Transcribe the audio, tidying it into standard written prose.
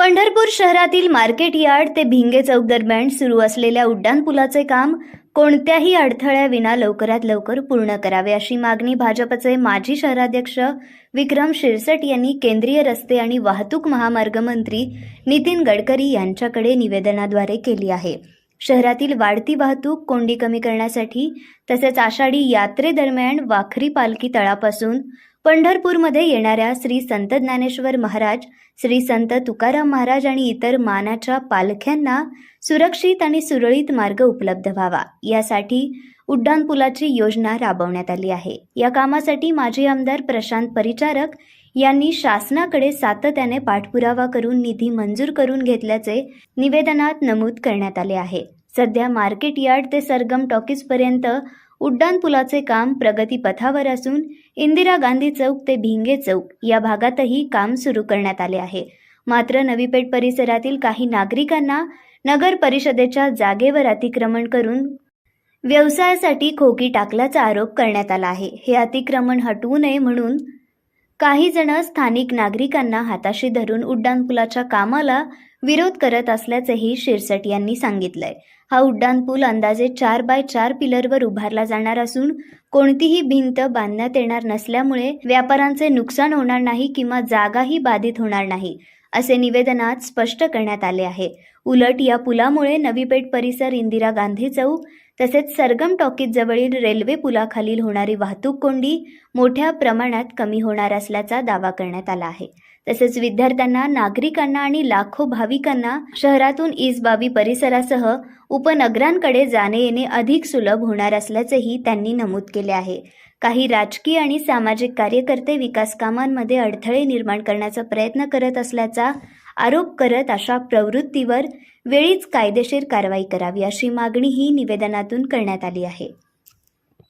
पंढरपूर शहरातील market yard ते भिंगे चौक दरम्यान सुरू असलेल्या उड्डाणपुलाचे काम कोणत्याही अडथळ्याविना लवकरात लवकर पूर्ण करावे अशी मागणी भाजपचे माजी शहराध्यक्ष विक्रम शिरसट यांनी केंद्रीय रस्ते आणि वाहतूक महामार्ग मंत्री नितीन गडकरी यांच्याकडे निवेदनाद्वारे केली आहे। शहरातील वाढती वाहतूक कोंडी कमी करण्यासाठी तसेच आषाढी यात्रेदरम्यान वाखरी पालखी तळापासून पंढरपूरमध्ये येणाऱ्या श्री संत ज्ञानेश्वर महाराज, श्री संत तुकाराम महाराज आणि इतर मानाच्या पालख्यांना सुरक्षित आणि सुरळीत मार्ग उपलब्ध व्हावा यासाठी उड्डाणपुलाची योजना राबवण्यात आली आहे। या कामासाठी माजी आमदार प्रशांत परिचारक यांनी शासनाकडे सातत्याने पाठपुरावा करून निधी मंजूर करून घेतल्याचे निवेदनात नमूद करण्यात आले आहे। सध्या मार्केट यार्ड ते सरगम टॉकीज पर्यंत उड्डाणपुलाचे काम प्रगतीपथावर असून इंदिरा गांधी चौक ते भिंगे चौक या भागातही काम सुरू करण्यात आले आहे। मात्र नवी पेठ परिसरातील काही नागरिकांना नगर परिषदेच्या जागेवर अतिक्रमण करून व्यवसायासाठी खोकी टाकल्याचा आरोप करण्यात आला आहे। हे अतिक्रमण हटवू नये म्हणून काही जण स्थानिक नागरिकांना हाताशी धरून उड्डाणपुलाच्या कामाला विरोध करत असल्याचेही शिरसट यांनी सांगितलंय। हा उड्डाणपूल अंदाजे 4 बाय 4 पिलरवर उभारला जाणार असून कोणतीही भिंत बांधण्यात येणार नसल्यामुळे व्यापाऱ्यांचे नुकसान होणार नाही किंवा जागाही बाधित होणार नाही असे निवेदनात स्पष्ट करण्यात आले आहे। उलट या पुलामुळे नवी पेठ परिसर, इंदिरा गांधी चौक तसेच सरगम टॉकीज जवळील रेल्वे पुलाखालील होणारी वाहतूक कोंडी मोठ्या प्रमाणात कमी होणार असल्याचा दावा करण्यात आला आहे। तसेच विद्यार्थ्यांना, नागरिकांना आणि लाखो भाविकांना शहरातून इसबावी परिसरासह उपनगरांकडे जाणे येणे अधिक सुलभ होणार असल्याचेही त्यांनी नमूद केले आहे। काही राजकीय आणि सामाजिक कार्यकर्ते विकास कामांमध्ये अडथळे निर्माण करण्याचा प्रयत्न करत असल्याचा आरोप करत अशा प्रवृत्तीवर वेळीच कायदेशीर कारवाई करावी अशी मागणीही निवेदनातून करण्यात आली आहे।